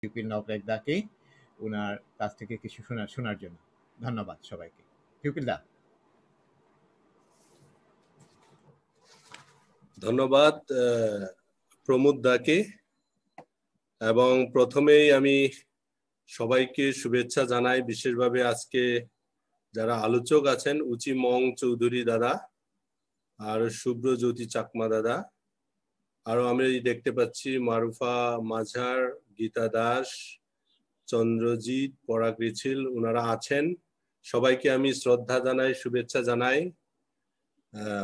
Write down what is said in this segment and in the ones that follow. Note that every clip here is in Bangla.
ইউপির নবরেক দাকে ওনার কাছ থেকে কিছু শোনার জন্য। ধন্যবাদ সবাইকে। ইউপিল দা। ধন্যবাদ প্রমোদ দাকে। এবং প্রথমেই আমি সবাইকে শুভেচ্ছা জানাই, বিশেষভাবে আজকে যারা আলোচক আছেন, উচি মং চৌধুরী দাদা আর শুভ্রজ্যোতি চাকমা দাদা, আরো আমি দেখতে পাচ্ছি মারুফা মাঝার, গীতা দাস, চন্দ্রজিৎ, পরাগ রিছিল, ওনারা আছেন। সবাইকে আমি শ্রদ্ধা জানাই, শুভেচ্ছা জানাই।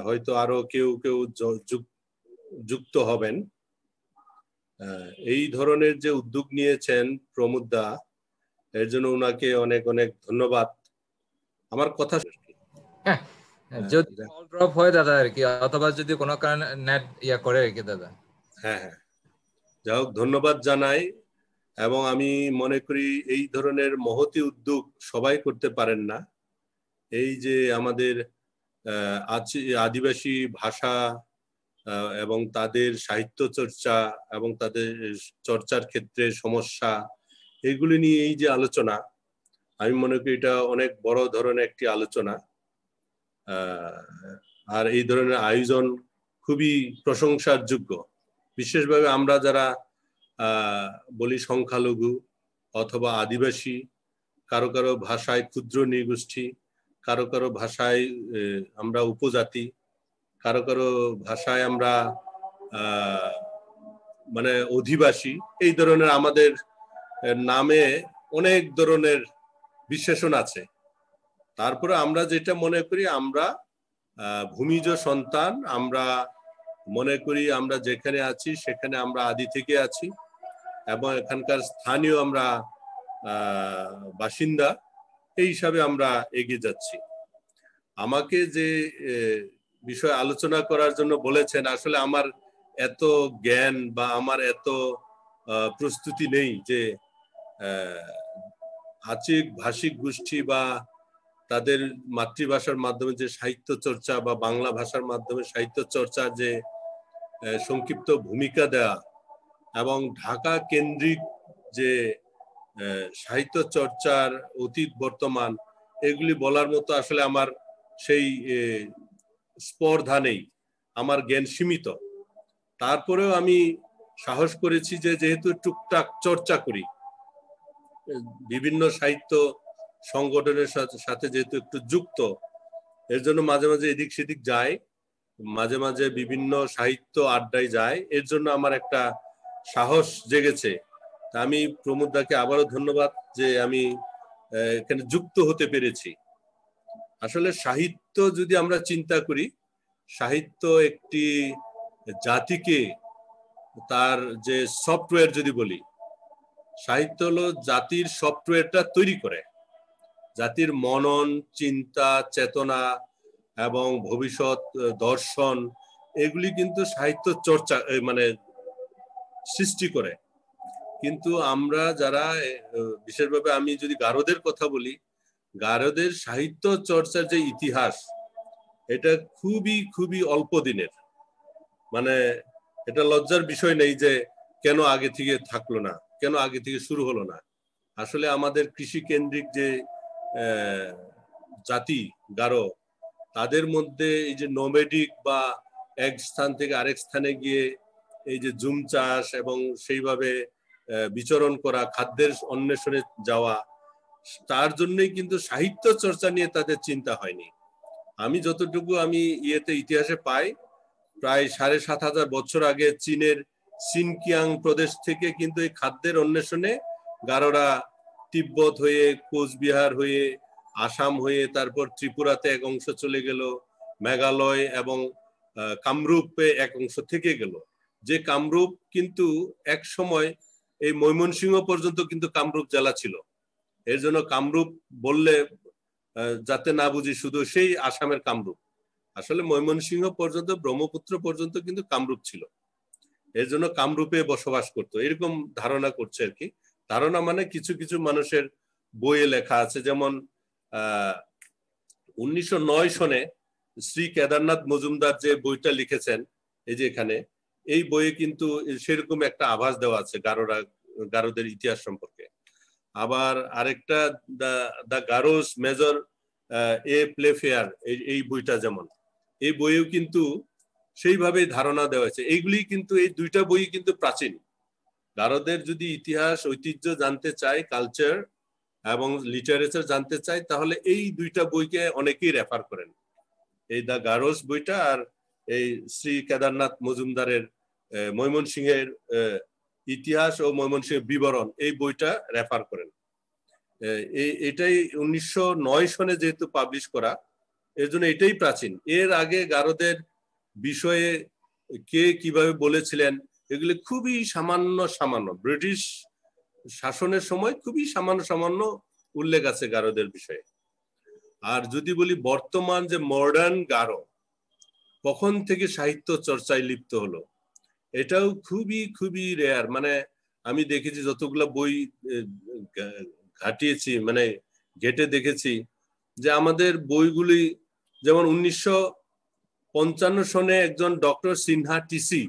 হয়তো আরো কেউ কেউ যুক্ত হবেন। এই ধরনের যে উদ্যোগ নিয়েছেন প্রমোদ দা, এর জন্য ওনাকে অনেক অনেক ধন্যবাদ। আমার কথা যদি কল ড্রপ হয় দাদা আর কি, অথবা যদি কোনো কারণে নেট করে আর কি দাদা। হ্যাঁ হ্যাঁ, যাই হোক ধন্যবাদ জানাই। এবং আমি মনে করি এই ধরনের মহতি উদ্যোগ সবাই করতে পারেন না। এই যে আমাদের আদিবাসী ভাষা এবং তাদের সাহিত্য চর্চা এবং তাদের চর্চার ক্ষেত্রে সমস্যা, এগুলি নিয়ে এই যে আলোচনা, আমি মনে করি এটা অনেক বড় ধরনের একটি আলোচনা। আর এই ধরনের আয়োজন খুবই প্রশংসার যোগ্য। বিশেষভাবে আমরা যারা বলি সংখ্যালঘু অথবা আদিবাসী, কারো কারো ভাষায় ক্ষুদ্র নৃগোষ্ঠী, কারো কারো ভাষায় আমরা উপজাতি, কারো কারো ভাষায় আমরা মানে অধিবাসী, এই ধরনের আমাদের নামে অনেক ধরনের বিশেষণ আছে। তারপরে আমরা যেটা মনে করি, আমরা ভূমিজ সন্তান, আমরা মনে করি আমরা যেখানে আছি সেখানে আমরা আদি থেকে আছি এবং এখানকার স্থানীয় আমরা বাসিন্দা, এই হিসাবে আমরা এগিয়ে যাচ্ছি। আমাকে যে বিষয় আলোচনা করার জন্য বলেছেন, আসলে আমার এত জ্ঞান বা আমার এত প্রস্তুতি নেই যে আচিক ভাষিক গোষ্ঠী বা তাদের মাতৃভাষার মাধ্যমে যে সাহিত্য চর্চা বা বাংলা ভাষার মাধ্যমে সাহিত্য চর্চার যে সংক্ষিপ্ত ভূমিকা দেয়া এবং ঢাকা কেন্দ্রিক যে সাহিত্য চর্চার অতীত বর্তমান, এগুলি বলার মতো আসলে আমার সেই স্পর্ধা নেই, আমার জ্ঞান সীমিত। তারপরেও আমি সাহস করেছি যে যেহেতু টুকটাক চর্চা করি, বিভিন্ন সাহিত্য সংগঠনের সাথে যেহেতু একটু যুক্ত, এর জন্য মাঝে মাঝে এদিক সেদিক যায়, মাঝে মাঝে বিভিন্ন সাহিত্য আড্ডায় যায়, এর জন্য আমার একটা সাহস জেগেছে। আমি প্রমোদ দাকে আবারও ধন্যবাদ যে আমি এখানে যুক্ত হতে পেরেছি। আসলে সাহিত্য যদি আমরা চিন্তা করি, সাহিত্য একটি জাতিকে, তার যে সফটওয়্যার যদি বলি, সাহিত্য হলো জাতির সফটওয়্যারটা তৈরি করে, জাতির মনন, চিন্তা, চেতনা এবং ভবিষ্যৎ দর্শন, এগুলি কিন্তু সাহিত্য চর্চা মানে সৃষ্টি করে। কিন্তু আমরা যারা, বিশেষভাবে আমি যদি গারোদের কথা বলি, গারোদের সাহিত্য চর্চার যে ইতিহাস, এটা খুবই খুবই অল্প দিনের। মানে এটা লজ্জার বিষয় নেই যে কেন আগে থেকে থাকলো না, কেন আগে থেকে শুরু হলো না। আসলে আমাদের কৃষি কেন্দ্রিক যে জাতি গারো, তাদের মধ্যে এই যে নোমেডিক বা এক স্থান থেকে আরেক স্থানে গিয়ে এই যে জুম চাষ এবং সেইভাবে বিচরণ করা, খাদ্যের অন্বেষণে যাওয়া, তার জন্যই কিন্তু সাহিত্য চর্চা নিয়ে তাদের চিন্তা হয়নি। আমি যতটুকু আমি ইতিহাসে পাই, প্রায় ৭,৫০০ বছর আগে চীনের সিনকিয়াং প্রদেশ থেকে কিন্তু এই খাদ্যের অন্বেষণে গারোরা তিব্বত হয়ে, কোচবিহার হয়ে, আসাম হয়ে, তারপর ত্রিপুরাতে এক অংশ চলে গেল, মেঘালয় এবং কামরূপে এক অংশ থেকে গেল। যে কামরূপ কিন্তু এক সময় এই ময়মনসিংহ পর্যন্ত কিন্তু কামরূপ জেলা ছিল। এর জন্য কামরূপ বললে যাতে না বুঝি শুধু সেই আসামের কামরূপ, আসলে ময়মনসিংহ পর্যন্ত, ব্রহ্মপুত্র পর্যন্ত কিন্তু কামরূপ ছিল। এর জন্য কামরূপে বসবাস করতো, এরকম ধারণা করছে আর কি। ধারণা মানে কিছু কিছু মানুষের বইয়ে লেখা আছে। যেমন 1909 সনে শ্রী কেদারনাথ মজুমদার যে বইটা লিখেছেন, এই যে এখানে, এই বইয়ে কিন্তু সেরকম একটা আভাস দেওয়া আছে গারোরা গারোদের ইতিহাস সম্পর্কে। আবার আরেকটা দ্য গারোস মেজর এ প্লেফেয়ার, এই বইটা যেমন, এই বইয়েও কিন্তু সেইভাবে ধারণা দেওয়া হয়েছে। এইগুলি কিন্তু, এই দুইটা বই কিন্তু প্রাচীন। গারোদের যদি ইতিহাস ঐতিহ্য জানতে চায়, কালচার এবং লিটারেচার জানতে চায়, তাহলে এই দুইটা বইকে অনেকেই রেফার করেন, এই দ্য গারোস বইটা আর এই শ্রী কেদারনাথ মজুমদারের ময়মনসিংহের ইতিহাস ও ময়মনসিংহের বিবরণ, এই বইটা রেফার করেন। এটাই 1909 সনে যেহেতু পাবলিশ করা, এর জন্য এটাই প্রাচীন। এর আগে গারোদের বিষয়ে কে কিভাবে বলেছিলেন এগুলি খুবই সামান্য সামান্য, ব্রিটিশ শাসনের সময় খুবই সামান্য সামান্য উল্লেখ আছে গারোদের বিষয়ে। আর যদি বলি বর্তমান যে মডার্ন গারো কখন থেকে সাহিত্য চর্চায় লিপ্ত হলো, এটাও খুবই খুবই রেয়ার। মানে আমি দেখেছি যতগুলা বই ঘাটিয়েছি, মানে ঘেটে দেখেছি যে আমাদের বইগুলি, যেমন 1955 সনে একজন ডক্টর সিনহা টিসি,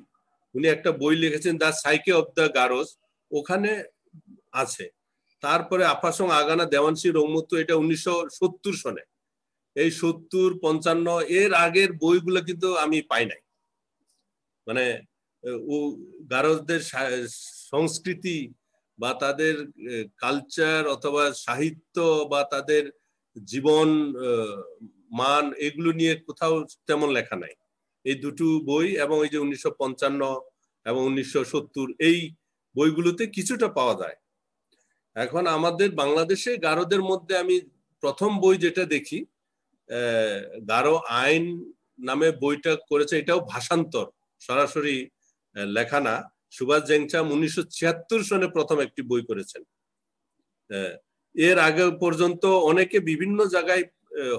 উনি একটা বই লিখেছেন দ্য সাইকে অফ দ্য গারোস, ওখানে আছে। তারপরে আপাসং আগানা দেওয়ানসি রৌমত্ত, এটা 1970 সনে। এই 70, 55 এর আগের বইগুলো কিন্তু আমি পাই নাই। মানে গারোদের সংস্কৃতি বা তাদের কালচার অথবা সাহিত্য বা তাদের জীবন মান, এগুলো নিয়ে কোথাও তেমন লেখা নাই। এই দুটো বই এবং এই যে 1955 এবং 1970, এই বইগুলোতে কিছুটা পাওয়া যায়। এখন আমাদের বাংলাদেশে গারোদের মধ্যে আমি প্রথম বই যেটা দেখি, গারো আইন নামে বইটা করেছে, এটাও ভাষান্তর, সরাসরি লেখা না। সুভাষ জেংচাম 1976 সনে প্রথম একটি বই করেছেন। এর আগে পর্যন্ত অনেকে বিভিন্ন জায়গায়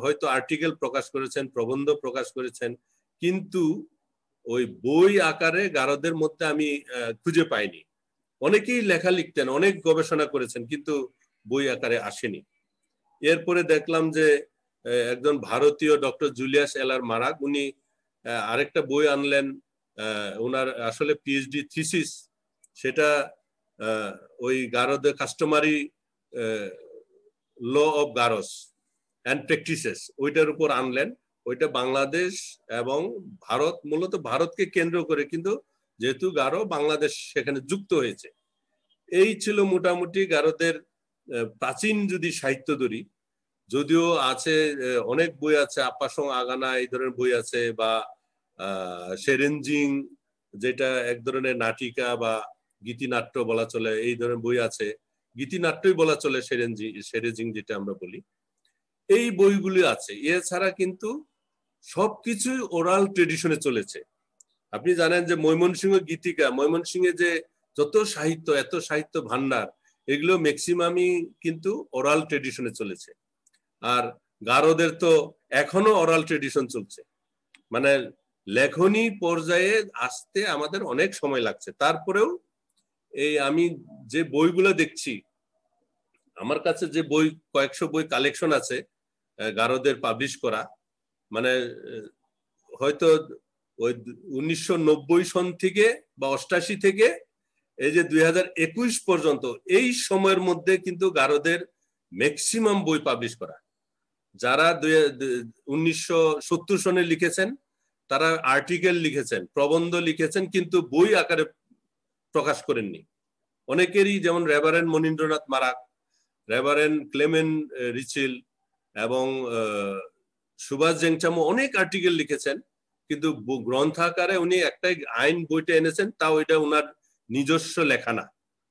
হয়তো আর্টিকেল প্রকাশ করেছেন, প্রবন্ধ প্রকাশ করেছেন, কিন্তু ওই বই আকারে গারোদের মধ্যে আমি খুঁজে পাইনি। অনেকেই লেখা লিখতেন, অনেক গবেষণা করেছেন, কিন্তু বই আকারে আসেনি। এরপরে দেখলাম যে একজন ভারতীয় ডক্টর জুলিয়াস এলার মারাক, উনি আরেকটা বই আনলেন, ওনার আসলে পিএইচডি থিসিস, সেটা ওই গারোদের customary law of Garos and practices, ওইটার উপর আনলেন। ওইটা বাংলাদেশ এবং ভারত, মূলত ভারতকে কেন্দ্র করে, কিন্তু যেহেতু গারো বাংলাদেশ সেখানে যুক্ত হয়েছে। এই ছিল মোটামুটি গারোদের প্রাচীন যদি সাহিত্য ধরি। যদিও আছে অনেক বই আছে, আপাসং আগানা এই ধরনের বই আছে, বা সেরেঞ্জিং যেটা এক ধরনের নাটিকা বা গীতিনাট্য বলা চলে, এই ধরনের বই আছে। গীতিনাট্যই বলা চলে সেরেজিং যেটা আমরা বলি, এই বইগুলি আছে। এছাড়া কিন্তু সবকিছুই ওরাল ট্রেডিশনে চলেছে। আপনি জানেন যে ময়মনসিংহ গীতিকা, ময়মনসিংহে যে যত সাহিত্য, এত সাহিত্য ভান্ডার, এগুলো ম্যাক্সিমামই কিন্তু ওরাল ট্রেডিশনে চলেছে। আর গারোদের তো এখনো ওরাল ট্রেডিশন চলছে, মানে লেখনী পর্যায়ে আসতে আমাদের অনেক সময় লাগছে। তারপরেও এই আমি যে বইগুলো দেখছি, আমার কাছে যে বই, কয়েকশো বই কালেকশন আছে গারোদের পাবলিশ করা, মানে হয়তো ওই 1990 সন থেকে বা 88 থেকে এই যে 2021 পর্যন্ত, এই সময়ের মধ্যে কিন্তু গারোদের ম্যাক্সিমাম বই পাবলিশ করা। যারা 1970 সনে লিখেছেন, তারা আর্টিকেল লিখেছেন, প্রবন্ধ লিখেছেন, কিন্তু বই আকারে প্রকাশ করেননি। অনেকেরই, যেমন রেভারেন্ড মনীন্দ্রনাথ মারাক, রেভারেন্ড ক্লেমেন রিচিল এবং সুভাষ জেংচামও অনেক আর্টিকেল লিখেছেন, কিন্তু গ্রন্থ আকারে উনি একটাই আইন বইটা এনেছেন, তাও এটা উনার নিজস্ব লেখা না,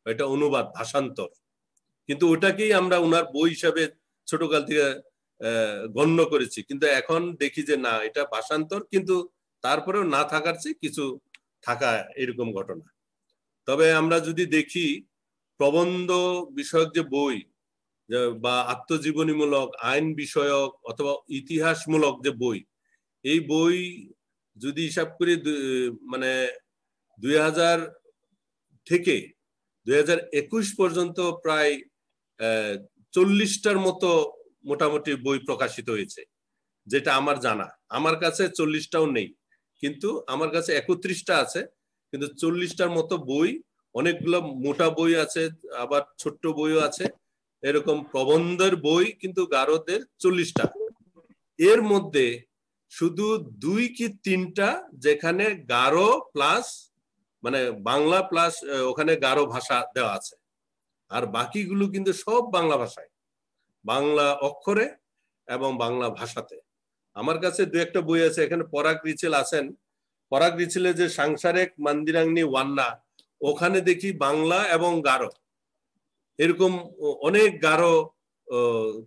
এটা অনুবাদ, ভাষান্তর। কিন্তু ওটাকেই আমরা উনার বই হিসাবে ছোটকাল থেকে গণ্য করেছি, কিন্তু এখন দেখি যে না, এটা ভাষান্তর, কিন্তু তারপরেও না থাকার চেয়ে কিছু থাকা, এরকম ঘটনা। তবে আমরা যদি দেখি প্রবন্ধ বিষয়ক যে বই বা আত্মজীবনীমূলক, আইন বিষয়ক অথবা ইতিহাসমূলক যে বই, এই বই যদি হিসাব করি, মানে 2000 থেকে 2021 পর্যন্ত প্রায় 40টার মতো মোটামুটি বই প্রকাশিত হয়েছে, যেটা আমার জানা। আমার কাছে 40টাও নেই, কিন্তু আমার কাছে 31টা আছে, কিন্তু 40টার মতো বই অনেকগুলো মোটা বই আছে, আবার ছোট্ট বইও আছে। এরকম প্রবন্ধের বই কিন্তু গারোদের 40টা। এর মধ্যে শুধু 2 কি 3টা যেখানে গারো প্লাস মানে বাংলা প্লাস ওখানে গারো ভাষা দেওয়া আছে, আর বাকিগুলো কিন্তু সব বাংলা ভাষায়, বাংলা অক্ষরে এবং বাংলা ভাষাতে। আমার কাছে 2-একটা বই আছে, এখানে পরাগ রিচেল আছেন, পরাগ রিচেলে যে সাংসারিক মন্দিরাংনি ওয়ান্না, ওখানে দেখি বাংলা এবং গারো এরকম অনেক গারো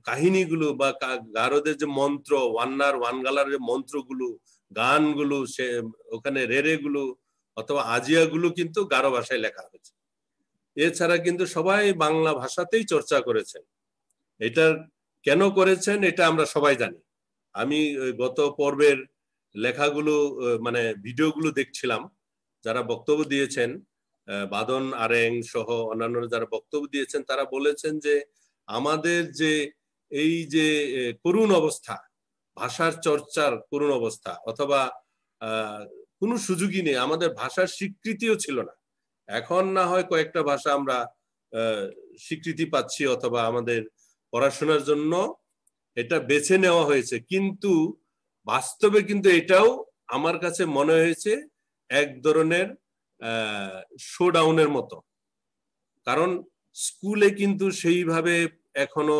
কাহিনীগুলো বা গারোদের যে মন্ত্র, ওয়ান্নার ওয়ানগালার যে মন্ত্রগুলো, গানগুলো, সে ওখানে রেরেগুলো অথবা আজিয়াগুলো কিন্তু গারো ভাষায় লেখা হয়েছে। এছাড়া কিন্তু সবাই বাংলা ভাষাতেই চর্চা করেছেন। এটা কেন করেছেন এটা আমরা সবাই জানি। আমি গত পর্বের লেখাগুলো মানে ভিডিওগুলো দেখছিলাম, যারা বক্তব্য দিয়েছেন, বাদন আরেং সহ অন্যান্য যারা বক্তব্য দিয়েছেন, তারা বলেছেন যে আমাদের যে এই যে করুণ অবস্থা, ভাষার চর্চার করুণ অবস্থা, অথবা কোনো সুযোগই নেই, আমাদের ভাষার স্বীকৃতিও ছিল না। এখন না হয় কয়েকটা ভাষা আমরা স্বীকৃতি পাচ্ছি অথবা আমাদের পড়াশোনার জন্য এটা বেছে নেওয়া হয়েছে, কিন্তু বাস্তবে কিন্তু এটাও আমার কাছে মনে হয়েছে এক ধরনের শোডাউনের মতো। কারণ স্কুলে কিন্তু সেইভাবে এখনো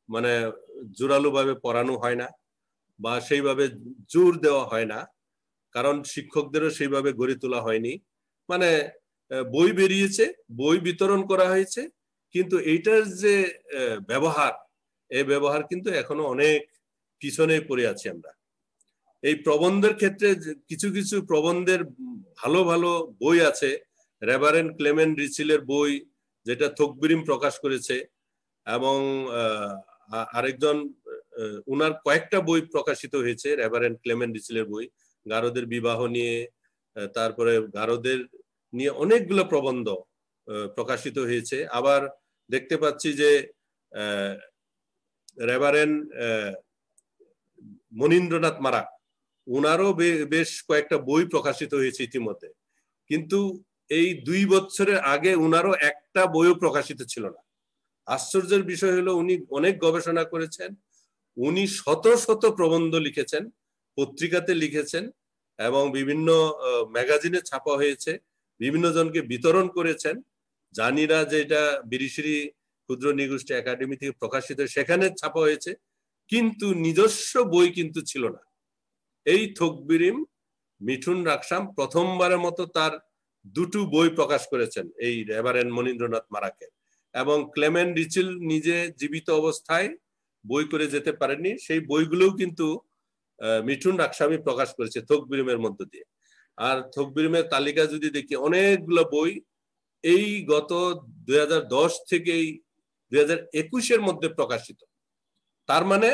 মানে জোরালো ভাবে পড়ানো হয় না বা সেইভাবে জোর দেওয়া হয় না, কারণ শিক্ষকদেরও সেইভাবে গড়ে তোলা হয়নি। মানে বই বেরিয়েছে, বই বিতরণ করা হয়েছে, কিন্তু এইটার যে ব্যবহার, এই ব্যবহার কিন্তু এখনো অনেক পিছনে পড়ে আছি আমরা। এই প্রবন্ধের ক্ষেত্রে কিছু কিছু প্রবন্ধের ভালো ভালো বই আছে। রেভারেন্ড ক্লেমেন্ট রিচিলের বই, যেটা থকবিরিম প্রকাশ করেছে, এবং আরেকজন উনার কয়েকটা বই প্রকাশিত হয়েছে, রেভারেন্ড ক্লেমেন্ট রিচিলের বই, গারোদের বিবাহ নিয়ে, তারপরে গারোদের নিয়ে অনেকগুলো প্রবন্ধ প্রকাশিত হয়েছে। আবার দেখতে পাচ্ছি যে রেভারেন্ড মনীন্দ্রনাথ মারাক, উনারও বেশ কয়েকটা বই প্রকাশিত হয়েছে ইতিমধ্যে, কিন্তু এই 2 বছরের আগে উনারও একটা বইও প্রকাশিত ছিল না। আশ্চর্যের বিষয় হলো উনি অনেক গবেষণা করেছেন, উনি শত শত প্রবন্ধ লিখেছেন, পত্রিকাতে লিখেছেন এবং বিভিন্ন ম্যাগাজিনে ছাপা হয়েছে, বিভিন্ন জনকে বিতরণ করেছেন। জানিরা যেটা বিরিশিরি ক্ষুদ্র নিগোষ্ঠী একাডেমি থেকে প্রকাশিত, সেখানে ছাপা হয়েছে, কিন্তু নিজস্ব বই কিন্তু ছিল না। এই থকবিরিম মিঠুন রাকসাম প্রথমবারের মতো তার 2টো বই প্রকাশ করেছেন, এই রেভারেন্ড মনীন্দ্রনাথ মারাকের, এবং ক্লেমেন্ট রিচিল নিজে জীবিত অবস্থায় বই করে যেতে পারেননি, সেই বইগুলোও কিন্তু মিঠুন রাকসামই প্রকাশ করেছে থকবিরিমের মধ্য দিয়ে। আর থকবিরিমের তালিকা যদি দেখি, অনেকগুলো বই এই গত 2010 থেকে 2021-এর মধ্যে প্রকাশিত। তার মানে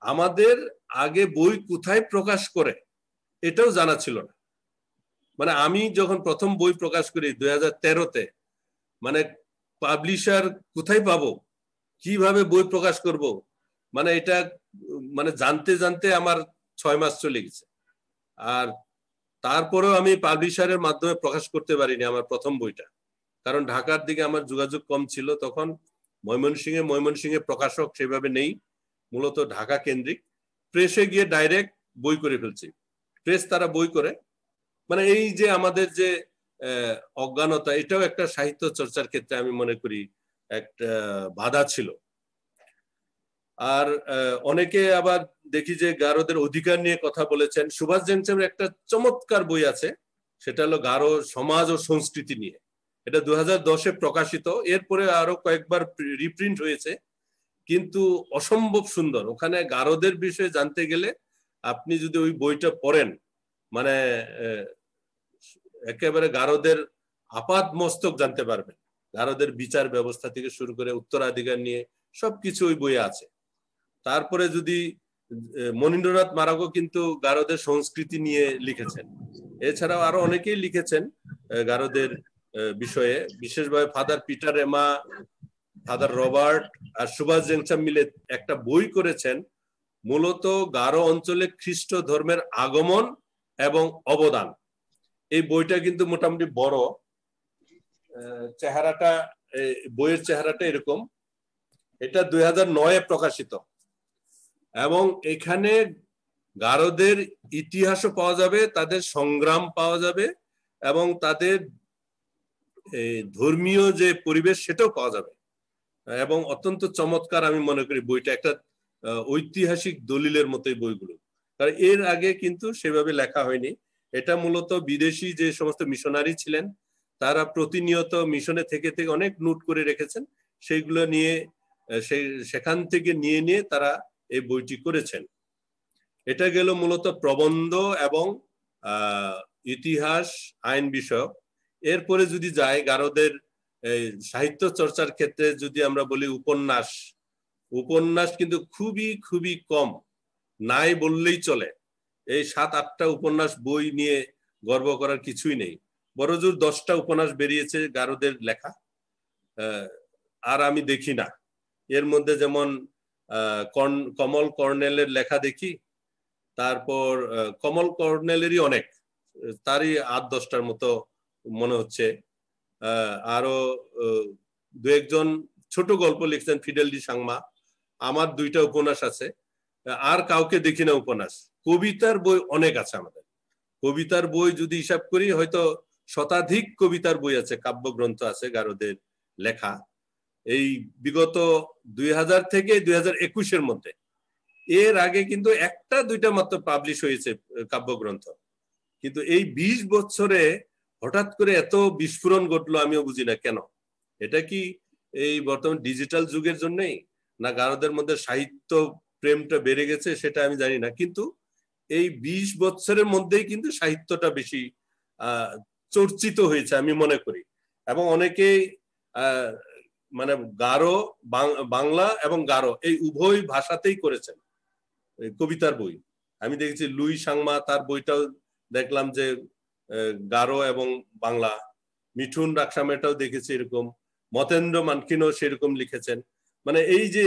আমাদের আগে বই কোথায় প্রকাশ করে এটাও জানা ছিল না। মানে আমি যখন প্রথম বই প্রকাশ করি 2013-তে, মানে পাবলিশার কোথায় পাবো, কিভাবে বই প্রকাশ করব, মানে এটা মানে জানতে জানতে আমার 6 মাস চলে গেছে। আর তারপরেও আমি পাবলিশারের মাধ্যমে প্রকাশ করতে পারিনি আমার প্রথম বইটা, কারণ ঢাকার দিকে আমার যোগাযোগ কম ছিল তখন। ময়মনসিংহে প্রকাশক সেভাবে নেই, মূলত ঢাকা কেন্দ্রিক। প্রেসে গিয়ে ডাইরেক্ট বই করে ফেলছি, প্রেস তারা বই করে। মানে এই যে আমাদের যে অজ্ঞানতা, এটাও একটা সাহিত্য চর্চার ক্ষেত্রে আমি মনে করি একটা বাধা ছিল। আর অনেকে আবার দেখি যে গারোদের অধিকার নিয়ে কথা বলেছেন। সুভাষ জেংচামের একটা চমৎকার বই আছে, সেটা হলো গারো সমাজ ও সংস্কৃতি নিয়ে। এটা 2010-এ প্রকাশিত, এরপরে আরো কয়েকবার রিপ্রিন্ট হয়েছে, কিন্তু অসম্ভব সুন্দর। ওখানে গারোদের বিষয়ে জানতে গেলে আপনি যদি ওই বইটা পড়েন, মানে একেবারে গারোদের আপাত মস্তক জানতে পারবেন। গারোদের বিচার ব্যবস্থা থেকে শুরু করে উত্তরাধিকার নিয়ে সবকিছু ওই বইয়ে আছে। তারপরে যদি মনীন্দ্রনাথ মারাকও কিন্তু গারোদের সংস্কৃতি নিয়ে লিখেছেন। এছাড়াও আরো অনেকেই লিখেছেন গারোদের বিষয়ে, বিশেষভাবে ফাদার পিটার এমা, ফাদার রবার্ট আর সুভাষ জেংচাম মিলে একটা বই করেছেন, মূলত গারো অঞ্চলে খ্রিস্ট ধর্মের আগমন এবং অবদান। এই বইটা কিন্তু মোটামুটি বড়, চেহারাটা, বইয়ের চেহারাটা এরকম। এটা 2009-এ প্রকাশিত এবং এখানে গারোদের ইতিহাসও পাওয়া যাবে, তাদের সংগ্রাম পাওয়া যাবে এবং তাদের ধর্মীয় যে পরিবেশ সেটাও পাওয়া যাবে এবং অত্যন্ত চমৎকার। আমি মনে করি বইটা একটা ঐতিহাসিক দলিলের মতোই বইগুলো, কারণ এর আগে কিন্তু সেভাবে লেখা হয়নি। এটা মূলত বিদেশি যে সমস্ত মিশনারি ছিলেন তারা প্রতিনিয়ত মিশনে থেকে থেকে অনেক নোট করে রেখেছেন, সেইগুলো নিয়ে সেখান থেকে নিয়ে তারা এই বইটি করেছেন। এটা গেল মূলত প্রবন্ধ এবং ইতিহাস আইন বিষয়ক। এরপরে যদি যাই গারোদের সাহিত্য চর্চার ক্ষেত্রে যদি আমরা বলি উপন্যাস কিন্তু খুবই খুবই কম, নাই বললেই চলে। এই 7-8টা উপন্যাস বই নিয়ে গর্ব করার কিছুই নেই। বড়জোর 10টা উপন্যাস বেরিয়েছে গারোদের লেখা, আর আমি দেখি না। এর মধ্যে যেমন কমল কর্নেলের লেখা দেখি, তারপর কমল কর্নেলেরই অনেক, তারই 8-10টার মতো মনে হচ্ছে। আরো 2-1জন ছোট গল্প লিখছেন, ফিডেল ডি সাংমা। আমার 2টা উপন্যাস আছে, আর কাউকে দেখি না উপন্যাস। কবিতার বই অনেক আছে আমাদের। কবিতার বই যদি হিসাব করি হয়তো শতাধিক কবিতার বই আছে, কাব্যগ্রন্থ আছে গারোদের লেখা। এই বিগত 2000 থেকে 2021-এর মধ্যে, এর আগে কিন্তু 1-2টা মাত্র পাবলিশ হয়েছে কাব্যগ্রন্থ। কিন্তু এই 20 বছরে হঠাৎ করে এত বিস্ফোরণ ঘটলো, আমিও বুঝি না কেন। এটা কি এই বর্তমান ডিজিটাল যুগের জন্যই, না গারোদের মধ্যে সাহিত্য প্রেমটা বেড়ে গেছে, সেটা আমি জানি না। কিন্তু এই 20 বছরের মধ্যেই কিন্তু সাহিত্যটা বেশি চর্চিত হয়েছে আমি মনে করি। এবং অনেকেই মানে গারো, বাংলা এবং গারো এই উভয় ভাষাতেই করেছেন কবিতার বই। আমি দেখেছি লুই সাংমা, তার বইটাও দেখলাম যে গারো এবং বাংলা। মিঠুন রাকসামেটাও দেখেছি এরকম, মতেন্দ্র মানকিনও সেরকম লিখেছেন। মানে এই যে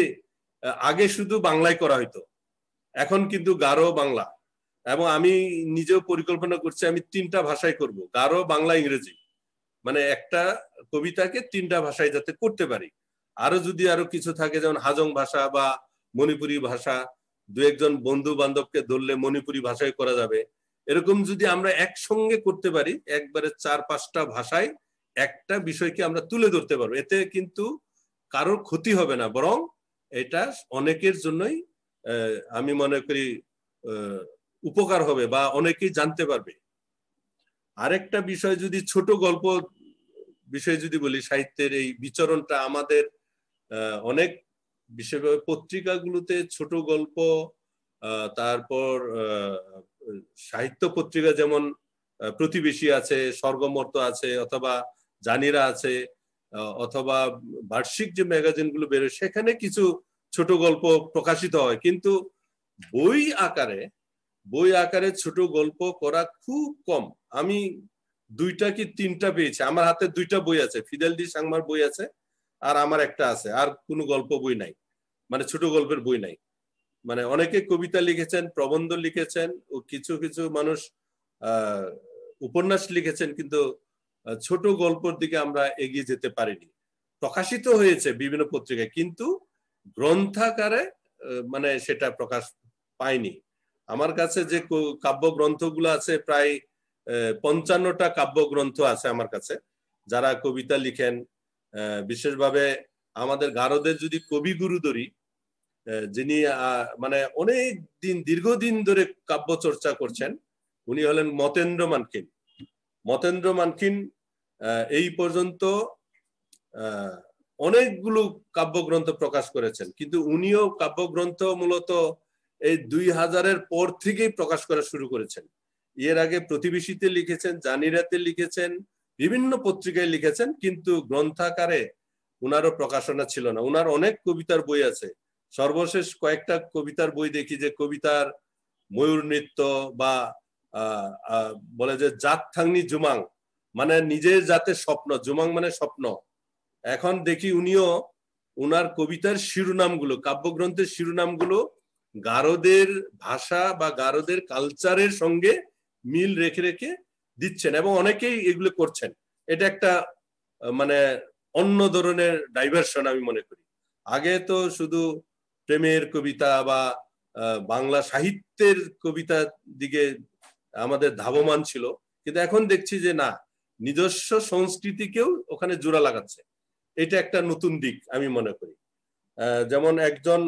আগে শুধু বাংলায় করা হইতো, এখন কিন্তু গারো, বাংলা। এবং আমি নিজেও পরিকল্পনা করছি আমি 3টা ভাষায় করব, গারো, বাংলা, ইংরেজি। মানে একটা কবিতাকে 3টা ভাষায় যাতে করতে পারি। আরো যদি আরো কিছু থাকে, যেমন হাজং ভাষা বা মণিপুরি ভাষা, 2-1জন বন্ধু বান্ধবকে ধরলে মণিপুরি ভাষায় করা যাবে। এরকম যদি আমরা একসঙ্গে করতে পারি, একবারে 4-5টা ভাষায় একটা বিষয়কে আমরা তুলে ধরতে পারবো, এতে কিন্তু কারোর ক্ষতি হবে না, বরং এটা অনেকের জন্যই আমি মনে করি উপকার হবে বা অনেকেই জানতে পারবে। আরেকটা বিষয় যদি ছোট গল্প বিষয়ে যদি বলি, সাহিত্যের এই বিচরণটা আমাদের অনেক বিশেষভাবে পত্রিকাগুলোতে ছোট গল্প, তারপর সাহিত্য পত্রিকা যেমন প্রতিবেশী আছে, স্বর্গমর্ত আছে, অথবা জানিরা আছে, অথবা বার্ষিক যে ম্যাগাজিনগুলো বেরোয় সেখানে কিছু ছোট গল্প প্রকাশিত হয়। কিন্তু বই আকারে ছোট গল্প করা খুব কম। আমি 2টা কি 3টা পেয়েছি, আমার হাতে 2টা বই আছে, ফিদেল ডি সাংমার বই আছে আর আমার একটা আছে, আর কোনো গল্প বই নাই, মানে ছোট গল্পের বই নাই। মানে অনেকে কবিতা লিখেছেন, প্রবন্ধ লিখেছেন, ও কিছু কিছু মানুষ উপন্যাস লিখেছেন, কিন্তু ছোট গল্পের দিকে আমরা এগিয়ে যেতে পারিনি। প্রকাশিত হয়েছে বিভিন্ন পত্রিকায়, কিন্তু গ্রন্থাকারে মানে সেটা প্রকাশ পায়নি। আমার কাছে যে কাব্যগ্রন্থগুলো আছে, প্রায় 55টা কাব্যগ্রন্থ আছে আমার কাছে, যারা কবিতা লিখেন। বিশেষভাবে আমাদের গারোদের যদি কবিগুরু ধরি, যিনি মানে অনেক দিন, দীর্ঘদিন ধরে কাব্য চর্চা করছেন, উনি হলেন মতেন্দ্র মানকিন। এই পর্যন্ত অনেকগুলো কাব্যগ্রন্থ প্রকাশ করেছেন, কিন্তু উনিও কাব্যগ্রন্থ মূলত এই 2000-এর পর থেকেই প্রকাশ করা শুরু করেছেন। এর আগে প্রতিবেশীতে লিখেছেন, জানিরাতে লিখেছেন, বিভিন্ন পত্রিকায় লিখেছেন, কিন্তু গ্রন্থাকারে উনারও প্রকাশনা ছিল না। উনার অনেক কবিতার বই আছে। সর্বশেষ কয়েকটা কবিতার বই দেখি যে কবিতার ময়ূর নৃত্য বা বলে যে জাত থাংনি জুমাং, মানে নিজের জাতের স্বপ্ন, জুমাং মানে স্বপ্ন। এখন দেখি উনিও উনার কবিতার শিরোনামগুলো, কাব্যগ্রন্থের শিরোনামগুলো গারোদের ভাষা বা গারোদের কালচারের সঙ্গে মিল রেখে রেখে দিচ্ছেন, এবং অনেকেই এগুলো করছেন। এটা একটা মানে অন্য ধরনের ডাইভার্সন আমি মনে করি। আগে তো শুধু প্রেমের কবিতা বা বাংলা সাহিত্যের কবিতার দিকে আমাদের ধাবমান ছিল, কিন্তু এখন দেখছি যে না, নিজস্ব সংস্কৃতিকেও ওখানে জোড়া লাগাচ্ছে। এটা একটা নতুন দিক আমি মনে করি। যেমন একজন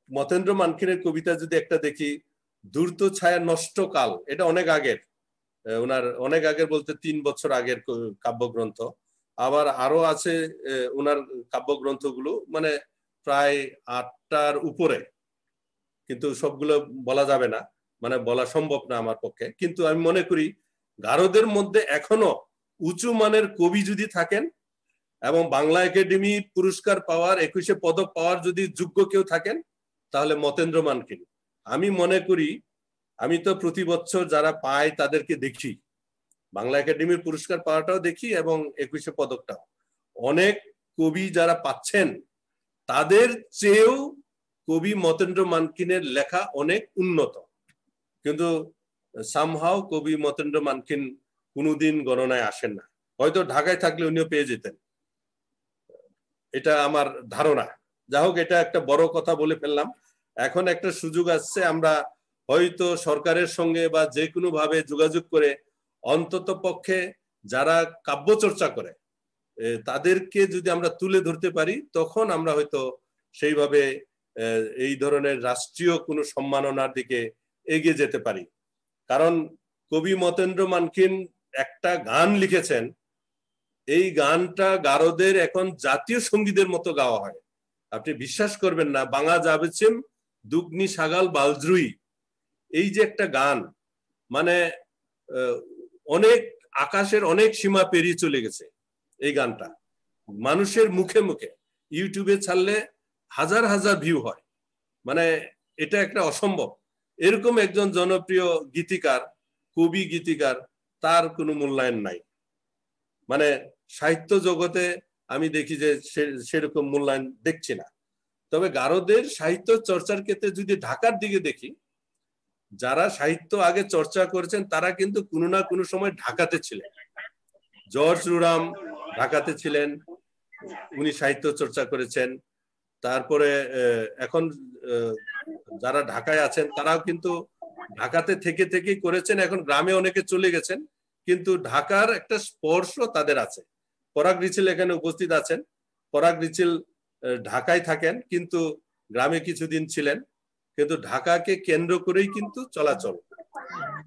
মতেন্দ্র মানকিনের কবিতা যদি একটা দেখি, দূর্ত ছায়া নষ্ট কাল, এটা অনেক আগের, ওনার অনেক আগের বলতে 3 বছর আগের কাব্যগ্রন্থ। আবার আরো আছে ওনার কাব্যগ্রন্থগুলো, মানে প্রায় 8টার উপরে, কিন্তু সবগুলো বলা যাবে না, মানে বলা সম্ভব না আমার পক্ষে। কিন্তু আমি মনে করি গারোদের মধ্যে এখনো উঁচু মানের কবি যদি থাকেন এবং বাংলা একাডেমি পুরস্কার পাওয়ার 21শে পদক পাওয়ার যদি যোগ্য কেউ থাকেন, তাহলে মতেন্দ্র মানকিন। আমি মনে করি, আমি তো প্রতি বছর যারা পায় তাদেরকে দেখি, বাংলা একাডেমির পুরস্কার পাওয়াটাও দেখি এবং 21শে পদকটাও। অনেক কবি যারা পাচ্ছেন তাদের চেয়েও কবি মতেন্দ্র মানকিনের লেখা অনেক উন্নত, কিন্তু সামহাও কবি মতেন্দ্র মানকিন কোনোদিন গণনায় আসেন না। হয়তো ঢাকায় থাকলে উনিও পেয়ে যেতেন, এটা আমার ধারণা। যা হোক, এটা একটা বড় কথা বলে ফেললাম। এখন একটা সুযোগ আসছে, আমরা হয়তো সরকারের সঙ্গে বা যে কোনো ভাবে যোগাযোগ করে অন্তত পক্ষে যারা কাব্য চর্চা করে তাদেরকে যদি আমরা তুলে ধরতে পারি, তখন আমরা হয়তো সেইভাবে এই ধরনের রাষ্ট্রীয় কোনো সম্মাননার দিকে এগিয়ে যেতে পারি। কারণ কবি মতেন্দ্র মানকিন একটা গান লিখেছেন, এই গানটা গারোদের এখন জাতীয় সঙ্গীতের মতো গাওয়া হয়। আপনি বিশ্বাস করবেন না, বাঙা যাবেছেম দুগ্নি সাগাল বালদ্রুই, এই যে একটা গান, মানে অনেক আকাশের অনেক সীমা পেরিয়ে চলে গেছে এই গানটা। মানুষের মুখে মুখে ইউটিউবে ছাড়লে হাজার হাজার ভিউ হয়, মানে এটা একটা অসম্ভব। এরকম একজন জনপ্রিয় গীতিকার, কবি গীতিকার, তার কোনো মূল্যায়ন নাই। মানে সাহিত্য জগতে আমি দেখি যে সেরকম মূল্যায়ন দেখছি না। তবে গারোদের সাহিত্য চর্চার ক্ষেত্রে যদি ঢাকার দিকে দেখি, যারা সাহিত্য আগে চর্চা করেছেন তারা কিন্তু কোনো না কোনো সময় ঢাকাতে ছিলেন। জর্জ রুরাম ঢাকাতে ছিলেন, উনি সাহিত্য চর্চা করেছেন। তারপরে এখন যারা ঢাকায় আছেন তারাও কিন্তু ঢাকাতে থেকে থেকেই করেছেন। এখন গ্রামে অনেকে চলে গেছেন, কিন্তু ঢাকার একটা স্পর্শ তাদের আছে। পরাগ রিচিল এখানে উপস্থিত আছেন। পরাগ রিচিল ঢাকায় থাকেন, কিন্তু গ্রামে কিছুদিন ছিলেন, কিন্তু ঢাকাকে কেন্দ্র করেই কিন্তু চলাচল।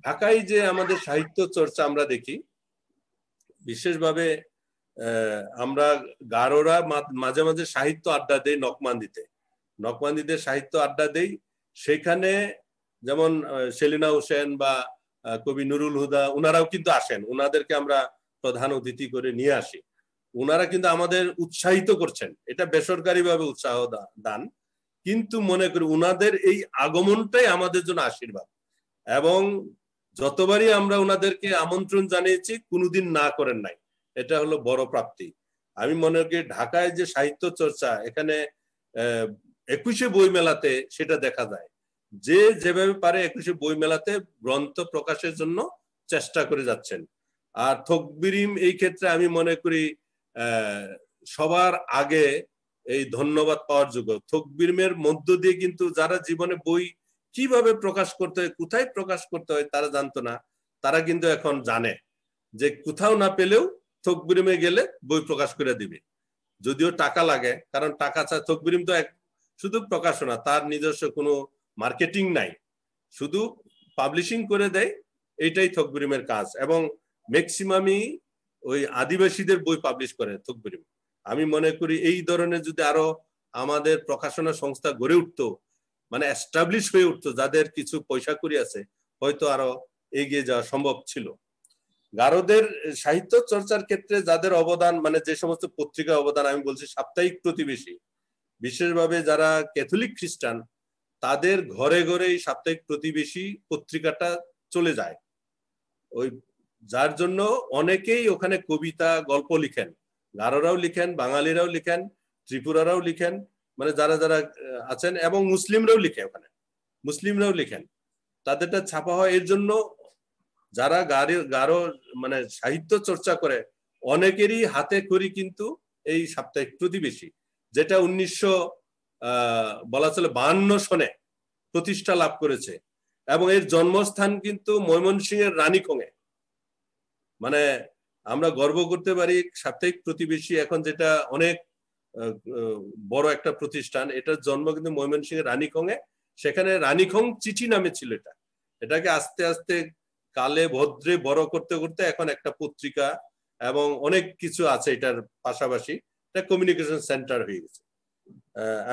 ঢাকায় যে আমাদের সাহিত্য চর্চা আমরা দেখি, বিশেষভাবে আমরা গারোরা মাঝে মাঝে সাহিত্য আড্ডা দেই নকমান্দিতে সাহিত্য আড্ডা দেই। সেখানে যেমন সেলিনা হোসেন বা কবি নুরুল হুদা, ওনারাও কিন্তু আসেন, ওনাদেরকে আমরা প্রধান অতিথি করে নিয়ে আসি। ওনারা কিন্তু আমাদের উৎসাহিত করছেন, এটা বেসরকারি ভাবে উৎসাহ দান, কিন্তু মনে করি ওনাদের এই আগমনটাই আমাদের জন্য আশীর্বাদ। এবং যতবারই আমরা ওনাদেরকে আমন্ত্রণ জানিয়েছি, কোনোদিন না করেন নাই, এটা হলো বড় প্রাপ্তি। আমি মনে করি ঢাকায় যে সাহিত্য চর্চা, এখানে 21শে বই মেলাতে সেটা দেখা যায়, যে যেভাবে পারে 21শে বই মেলাতে গ্রন্থ প্রকাশের জন্য চেষ্টা করে যাচ্ছেন। আর থকবিরিম এই ক্ষেত্রে আমি মনে করি সবার আগে এই ধন্যবাদ পাওয়ার যোগ্য। থকবিরিমের মধ্য দিয়ে কিন্তু যারা জীবনে বই কিভাবে প্রকাশ করতে হয়, কোথায় প্রকাশ করতে হয় তারা জানতো না, তারা কিন্তু এখন জানে যে কোথাও না পেলেও থকবিরিমে গেলে বই প্রকাশ করে দিবে, যদিও টাকা লাগে। কারণ টাকা ছাড়া থকবিরিম তো শুধু প্রকাশনা, তার নিজস্ব কোনো মার্কেটিং নাই, শুধু পাবলিশিং করে দেয়, এইটাই থকবিরিমের কাজ। এবং ম্যাক্সিমামই ওই আদিবাসীদের বই পাবলিশ করে থকবিরিম। আমি মনে করি এই ধরনের যদি আরো আমাদের প্রকাশনা সংস্থা গড়ে উঠতো, মানে এস্টাবলিশ হয়ে উঠতো, যাদের কিছু পয়সা করি আছে, হয়তো আরো এগিয়ে যাওয়া সম্ভব ছিল। গারোদের সাহিত্য চর্চার ক্ষেত্রে যাদের অবদান, মানে যে সমস্ত পত্রিকা অবদান, আমি বলছি সাপ্তাহিক প্রতিবেশী, বিশেষভাবে যারা ক্যাথলিক খ্রিস্টান, তাদের ঘরে ঘরে এই সাপ্তাহিক প্রতিবেশী পত্রিকাটা চলে যায়, ওই যার জন্য অনেকেই ওখানে কবিতা গল্প লিখেন, গারোরাও লিখেন, বাঙালিরাও লিখেন, ত্রিপুরারাও লিখেন, মানে যারা যারা আছেন, এবং মুসলিমরাও লিখে, ওখানে মুসলিমরাও লিখেন, তাদেরটা ছাপা হয়। এর জন্য যারা গারো মানে সাহিত্য চর্চা করে অনেকেরই হাতে খড়ি কিন্তু এই সাপ্তাহিক প্রতিবেশী, যেটা 1900 বলা চলে 52 সনে প্রতিষ্ঠা লাভ করেছে এবং এর জন্মস্থান কিন্তু ময়মনসিংহের রানীখংয়ে। মানে আমরা গর্ব করতে পারি সাপ্তাহিক প্রতিবেশী এখন যেটা অনেক বড় একটা প্রতিষ্ঠান, এটার জন্ম কিন্তু ময়মনসিংহের রানীখংয়ে। সেখানে রানীখং চিঠি নামে ছিল এটাকে আস্তে আস্তে কালে ভদ্রে বড় করতে করতে এখন একটা পত্রিকা এবং অনেক কিছু আছে এটার পাশাপাশি, এটা কমিউনিকেশন সেন্টার হয়ে গেছে।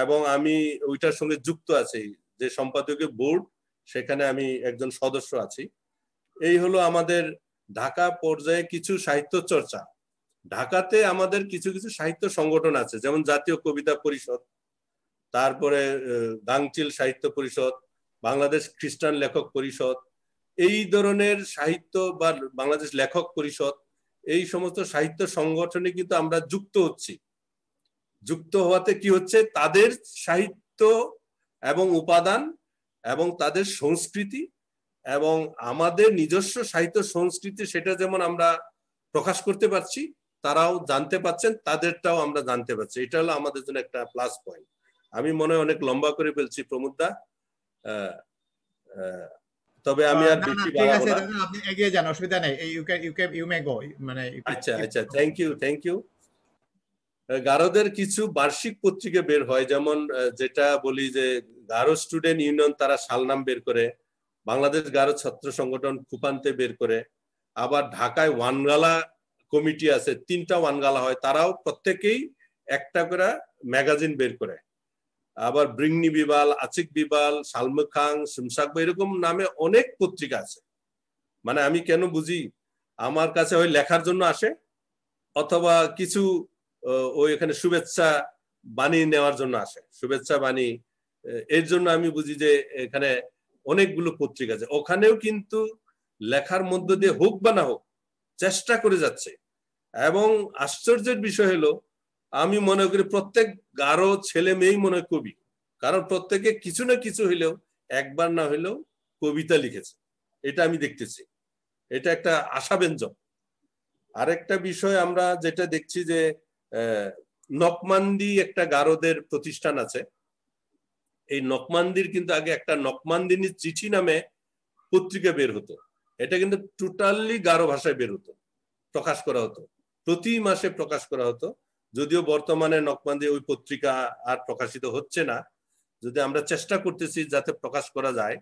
এবং আমি ওইটার সঙ্গে যুক্ত আছি, যে সম্পাদকীয় বোর্ড, সেখানে আমি একজন সদস্য আছি। এই হলো আমাদের ঢাকা পর্যায়ে কিছু সাহিত্য চর্চা। ঢাকাতে আমাদের কিছু কিছু সাহিত্য সংগঠন আছে, যেমন জাতীয় কবিতা পরিষদ, তারপরে গাংচিল সাহিত্য পরিষদ, বাংলাদেশ খ্রিস্টান লেখক পরিষদ, এই ধরনের সাহিত্য বা বাংলাদেশ লেখক পরিষদ, এই সমস্ত সাহিত্য সংগঠনে কিন্তু আমরা যুক্ত হচ্ছি। যুক্ত হওয়াতে কি হচ্ছে, তাদের সাহিত্য এবং উপাদান এবং তাদের সংস্কৃতি এবং আমাদের নিজস্ব সাহিত্য সংস্কৃতি, সেটা যেমন আমরা প্রকাশ করতে পারছি, তারাও জানতে পাচ্ছেন, তাদেরটাও আমরা জানতে পারছি। এটা হলো আমাদের জন্য একটা প্লাস পয়েন্ট। আমি মনে হয় অনেক লম্বা করে ফেলছি প্রমোদদা, তবে আমি আর বেশি বাড়াবো না। আপনি এগিয়ে যান, অসুবিধা নেই। ইউ মে গো, মানে আচ্ছা, থ্যাংক ইউ। গারোদের কিছু বার্ষিক পত্রিকা বের হয়, যেমন যেটা বলি যে গারো স্টুডেন্ট ইউনিয়ন, তারা সালনাম বের করে, বাংলাদেশ গারো ছাত্র সংগঠন কুপান্তে বের করে, আবার ঢাকায় ওয়ানগালা কমিটি আছে, 3টা ওয়ানগালা হয়, তারাও প্রত্যেকেই একটা করে ম্যাগাজিন বের করে। আবার ব্রিংনি বিবাল, আচিক বিবাল, সালমুখাং, সুমসাক, এরকম নামে অনেক পত্রিকা আছে। মানে আমি কেন বুঝি, আমার কাছে ওই লেখার জন্য আসে, অথবা কিছু ওই এখানে শুভেচ্ছা বাণী নেওয়ার জন্য আসে, শুভেচ্ছা বাণী। এর জন্য আমি বুঝি যে এখানে অনেকগুলো পত্রিকা আছে, ওখানেও কিন্তু লেখার মধ্য দিয়ে হোক বা না হোক চেষ্টা করে যাচ্ছে। এবং আশ্চর্যের বিষয় হলো, আমি মনে করি প্রত্যেক গারো ছেলে মেয়েই মনে হয় কবি, কারণ প্রত্যেকে কিছু না কিছু হইলেও একবার না হইলেও কবিতা লিখেছে, এটা আমি দেখতেছি। এটা একটা আশাব্যঞ্জক। আরেকটা বিষয় আমরা যেটা দেখছি যে নকমান্দি একটা গারোদের প্রতিষ্ঠান আছে। এই নকমান্দির কিন্তু আগে একটা নকমান্দিনী চিঠি নামে পত্রিকা বের হতো, এটা কিন্তু টোটালি গারো ভাষায় বের হতো, প্রকাশ করা হতো, প্রতি মাসে প্রকাশ করা হতো। যদিও বর্তমানে নকমান্দি ওই পত্রিকা আর প্রকাশিত হচ্ছে না, যদি আমরা চেষ্টা করতেছি যাতে প্রকাশ করা যায়,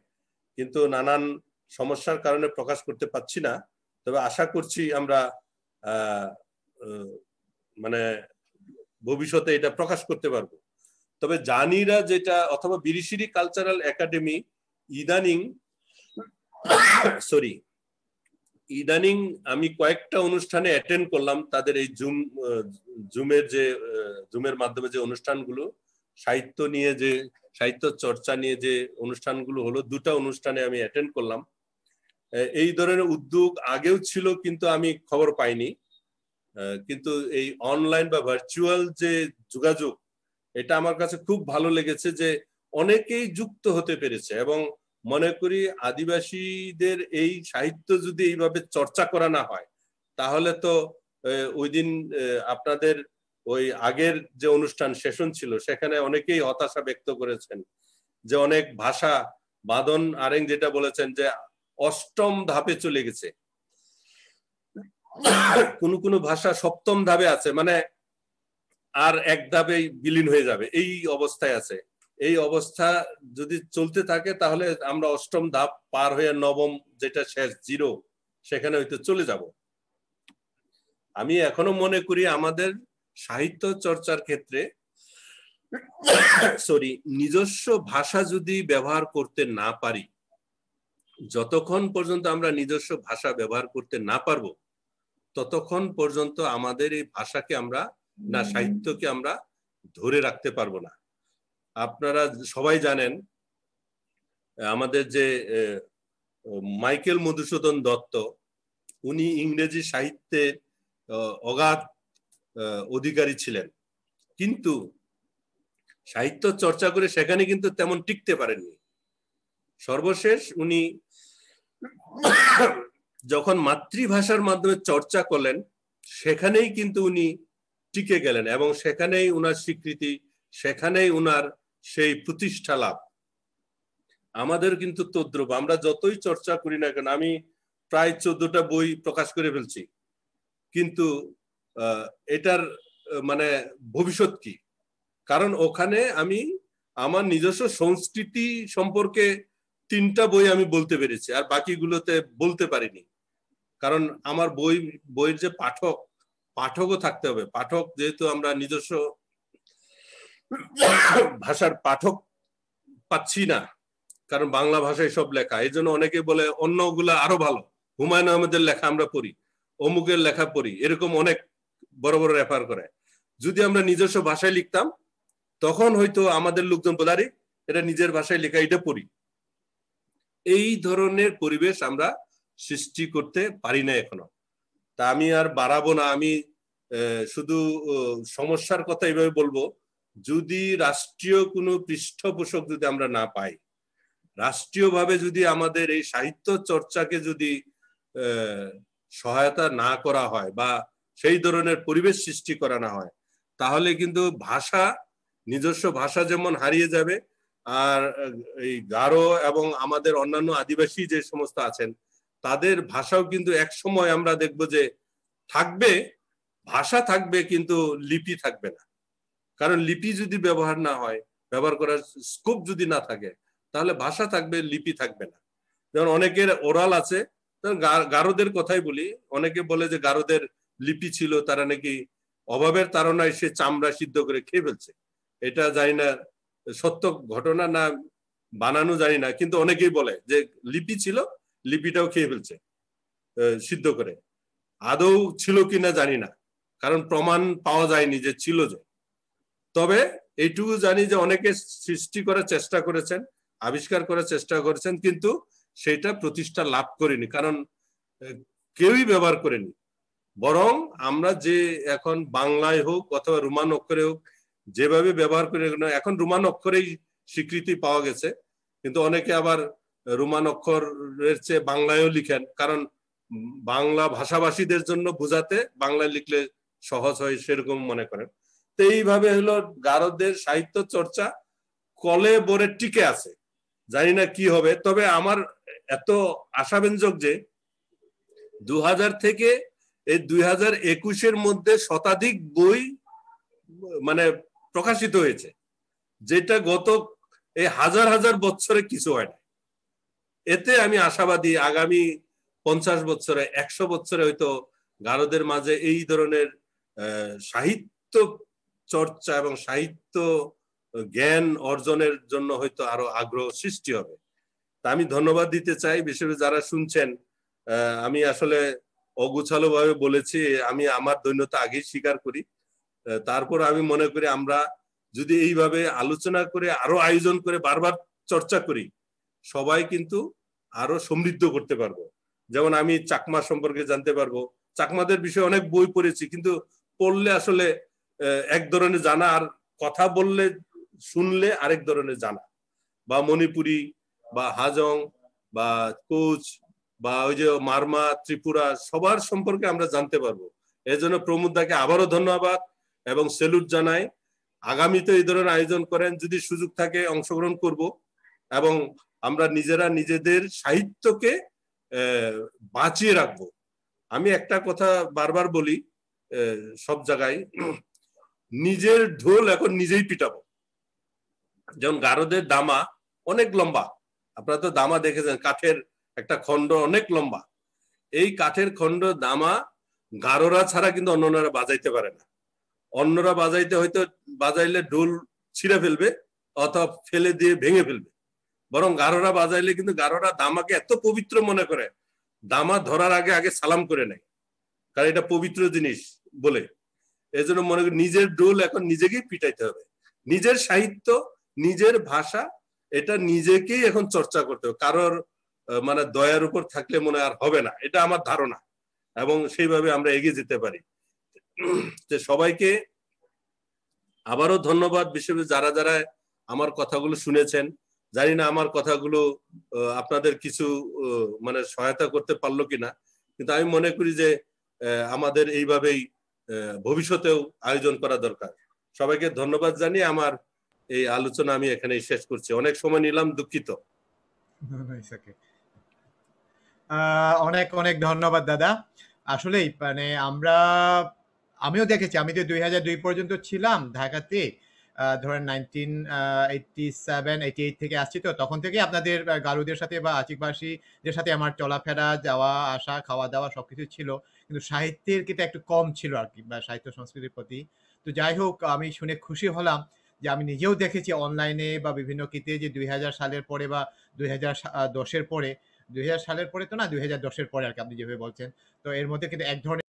কিন্তু নানান সমস্যার কারণে প্রকাশ করতে পারছি না। তবে আশা করছি আমরা মানে ভবিষ্যতে এটা প্রকাশ করতে পারবো। তবে জানিরা যেটা, অথবা বিরিশিরি কালচারাল একাডেমি ইদানিং আমি কয়েকটা অনুষ্ঠানে অ্যাটেন্ড করলাম, তাদের এই জুমের মাধ্যমে যে অনুষ্ঠানগুলো সাহিত্য নিয়ে, যে সাহিত্য চর্চা নিয়ে যে অনুষ্ঠানগুলো হলো, 2টা অনুষ্ঠানে আমি অ্যাটেন্ড করলাম। এই ধরনের উদ্যোগ আগেও ছিল, কিন্তু আমি খবর পাইনি। কিন্তু এই অনলাইন বা ভার্চুয়াল যে যোগাযোগ, এটা আমার কাছে খুব ভালো লেগেছে, যে অনেকেই যুক্ত হতে পেরেছে। এবং মনে করি আদিবাসীদের এই সাহিত্য যদি এইভাবে চর্চা করা না হয়, তাহলে তো ওই দিন আপনাদের ওই আগের যে অনুষ্ঠান সেশন ছিল, সেখানে অনেকেই হতাশা ব্যক্ত করেছেন যে অনেক ভাষা, বাদন আরেং যেটা বলেছেন যে 8ম ধাপে চলে গেছে, কোন ভাষা 7ম ধাপে আছে, মানে আর এক ধাপেই বিলীন হয়ে যাবে, এই অবস্থায় আছে। এই অবস্থা যদি চলতে থাকে, তাহলে আমরা 8ম ধাপ পার হয়ে 9ম, যেটা শেষ 0, সেখানে হয়তো চলে যাব। আমি এখনো মনে করি আমাদের সাহিত্য চর্চার ক্ষেত্রে নিজস্ব ভাষা যদি ব্যবহার করতে না পারি, যতক্ষণ পর্যন্ত আমরা নিজস্ব ভাষা ব্যবহার করতে না পারবো, ততক্ষণ পর্যন্ত আমাদের এই ভাষাকে আমরা না, সাহিত্যকে আমরা ধরে রাখতে পারবো না। আপনারা সবাই জানেন, আমাদের যে মাইকেল মধুসূদন দত্ত, উনি ইংরেজি সাহিত্যের অগাধ অধিকারী ছিলেন, কিন্তু সাহিত্য চর্চা করে সেখানে কিন্তু তেমন টিকতে পারেননি। সর্বশেষ উনি যখন মাতৃভাষার মাধ্যমে চর্চা করলেন সেখানেই কিন্তু উনি টিকে গেলেন এবং সেখানেই উনার স্বীকৃতি, সেখানেই উনার সেই প্রতিষ্ঠা লাভ। আমাদের কিন্তু তদ্রুপ, আমরা যতই চর্চা করি না কেন, আমি প্রায় 14টা বই প্রকাশ করে ফেলছি, কিন্তু এটার মানে ভবিষ্যৎ কি? কারণ ওখানে আমি আমার নিজস্ব সংস্কৃতি সম্পর্কে 3টা বই আমি বলতে পেরেছি, আর বাকিগুলোতে বলতে পারিনি। কারণ আমার বইয়ের যে পাঠকও থাকতে হবে। পাঠক যেহেতু আমরা নিজস্ব ভাষার পাঠক পাচ্ছি না, কারণ বাংলা ভাষায় সব লেখা, এই জন্য অনেকে বলে অন্যগুলা আরো ভালো, হুমায়ুন আহমেদের লেখা আমরা পড়ি, অমুকের লেখা পড়ি, এরকম অনেক বড় বড় রেফার করে। যদি আমরা নিজস্ব ভাষায় লিখতাম তখন হয়তো আমাদের লোকজন বলে আরে এটা নিজের ভাষায় লেখা, এটা পড়ি। এই ধরনের পরিবেশ আমরা সৃষ্টি করতে পারি না এখনো। তা আমি আর বাড়াবো না, আমি শুধু সমস্যার কথা এইভাবে বলবো, যদি রাষ্ট্রীয় কোনো পৃষ্ঠপোষক যদি আমরা না পাই, রাষ্ট্রীয়ভাবে যদি আমাদের এই সাহিত্য চর্চাকে যদি সহায়তা না করা হয় বা সেই ধরনের পরিবেশ সৃষ্টি করা না হয়, তাহলে কিন্তু ভাষা, নিজস্ব ভাষা যেমন হারিয়ে যাবে, আর এই গারো এবং আমাদের অন্যান্য আদিবাসী যে সমস্ত আছেন তাদের ভাষাও কিন্তু এক সময় আমরা দেখব যে থাকবে, ভাষা থাকবে কিন্তু লিপি থাকবে না। কারণ লিপি যদি ব্যবহার না হয়, ব্যবহার করার স্কোপ যদি না থাকে, তাহলে ভাষা থাকবে, লিপি থাকবে না। যেমন অনেকের ওরাল আছে, গারোদের কথাই বলি, অনেকে বলে যে গারোদের লিপি ছিল, তারা নাকি অভাবের তাড়নায় সে চামড়া সিদ্ধ করে খেয়ে ফেলছে। এটা জানি না সত্য ঘটনা না বানানো জানি না, কিন্তু অনেকেই বলে যে লিপি ছিল, লিপিটাও খেয়ে ফেলছে সিদ্ধ করে। আদৌ ছিল কিনা জানি না, কারণ প্রমাণ পাওয়া যায়নি যে ছিল যে। তবে এইটুকু জানি যে অনেকে সৃষ্টি করার চেষ্টা করেছেন, আবিষ্কার করার চেষ্টা করেছেন, কিন্তু সেটা প্রতিষ্ঠা লাভ করেনি, কারণ কেউই ব্যবহার করেনি। বরং আমরা যে এখন বাংলায় হোক অথবা রোমান অক্ষরে হোক যেভাবে ব্যবহার করি, এখন রোমান অক্ষরেই স্বীকৃতি পাওয়া গেছে, কিন্তু অনেকে আবার রোমান অক্ষরের চেয়ে বাংলায়ও লিখেন, কারণ বাংলা ভাষাভাষীদের জন্য বোঝাতে বাংলায় লিখলে সহজ হয়, সেরকম মনে করেন। তো এইভাবে হলো গারোদের সাহিত্য চর্চা কলে বরে টিকে আছে, জানি না কি হবে। তবে আমার এত আশাব্যঞ্জক যে 2000 থেকে এই 2021-এর মধ্যে শতাধিক বই মানে প্রকাশিত হয়েছে, যেটা গত এই হাজার হাজার বছরে কিছু হয় না। এতে আমি আশাবাদী আগামী 50 বছরে 100 বছরে হয়তো গারোদের মাঝে এই ধরনের সাহিত্য চর্চা এবং সাহিত্য জ্ঞান অর্জনের জন্য হয়তো আরো আগ্রহ সৃষ্টি হবে। তা আমি ধন্যবাদ দিতে চাই বিশেষ যারা শুনছেন। আমি আসলে অগোছালো ভাবে বলেছি, আমি আমার দৈন্যতা আগেই স্বীকার করি। তারপর আমি মনে করি আমরা যদি এইভাবে আলোচনা করে আরো আয়োজন করে বারবার চর্চা করি, সবাই কিন্তু আরো সমৃদ্ধ করতে পারবো। যেমন আমি চাকমা সম্পর্কে জানতে পারবো, চাকমাদের বিষয়ে অনেক বই পড়েছি, কিন্তু পড়লে আসলে এক ধরনের জানা, আর কথা বললে শুনলে আরেক ধরনের জানা। বা মণিপুরি বা হাজং বা কোচ বা ওই যে মারমা, ত্রিপুরা, সবার সম্পর্কে আমরা জানতে পারবো। এই জন্য প্রমোদ দাকে আবারও ধন্যবাদ এবং স্যালুট জানাই। আগামীতে এই ধরনের আয়োজন করেন, যদি সুযোগ থাকে অংশগ্রহণ করব এবং আমরা নিজেরা নিজেদের সাহিত্যকে বাঁচিয়ে রাখবো। আমি একটা কথা বারবার বলি সব জায়গায়, নিজের ঢোল এখন নিজেই পিটাবো। যেমন গারোদের দামা অনেক লম্বা, আপনারা তো দামা দেখেছেন, কাঠের একটা খন্ড অনেক লম্বা। এই কাঠের খন্ড দামা গারোরা ছাড়া কিন্তু অন্যরা বাজাইতে পারে না। অন্যরা বাজাইতে হয়তো বাজাইলে ঢোল ছিঁড়ে ফেলবে অথবা ফেলে দিয়ে ভেঙে ফেলবে, বরং গারোরা বাজাইলে কিন্তু গারোরা দামাকে এত পবিত্র মনে করে, দামা ধরার আগে আগে সালাম করে নেয়, কারণ এটা পবিত্র জিনিস বলে। এই জন্য মনে করি নিজের ঢোল এখন নিজেকেই পিটাইতে হবে। নিজের সাহিত্য, নিজের ভাষা, এটা নিজেকেই এখন চর্চা করতে হবে। কারোর মানে দয়ার উপর থাকলে মনে আর হবে না, এটা আমার ধারণা, এবং সেইভাবে আমরা এগিয়ে যেতে পারি। সবাইকে আবারও ধন্যবাদ, বিশেষ করে যারা যারা আমার কথাগুলো শুনেছেন। জানি না আমার কথাগুলো আপনাদের কিছু মানে সহায়তা করতে পারলো কিনা, কিন্তু আমি মনে করি যে আমাদের এইভাবেই ভবিষ্যতেও আয়োজন করা দরকার। সবাইকে ধন্যবাদ জানিয়ে আমার এই আলোচনা আমি এখানেই শেষ করছি। অনেক সময় নিলাম, দুঃখিত। অনেক অনেক ধন্যবাদ দাদা। আসলেই মানে আমিও দেখেছি, আমি তো 2002 পর্যন্ত ছিলাম ঢাকাতে। ধরেন 1987-88 থেকে আসছি, তো তখন থেকে আপনাদের গারুদের সাথে বা আতিকবাসীদের সাথে আমার চলাফেরা, যাওয়া আসা, খাওয়া দাওয়া সবকিছু ছিল। কিন্তু সাহিত্যের কিন্তু একটু কম ছিল আর কি, বা সাহিত্য সংস্কৃতির প্রতি। তো যাই হোক, আমি শুনে খুশি হলাম যে আমি নিজেও দেখেছি অনলাইনে বা বিভিন্ন কিতে যে 2000 সালের পরে বা 2010 এর পরে, 2000 সালের পরে তো না, 2010 এর পরে আর কি, আপনি যেভাবে বলছেন। তো এর মধ্যে কিন্তু এক ধরনের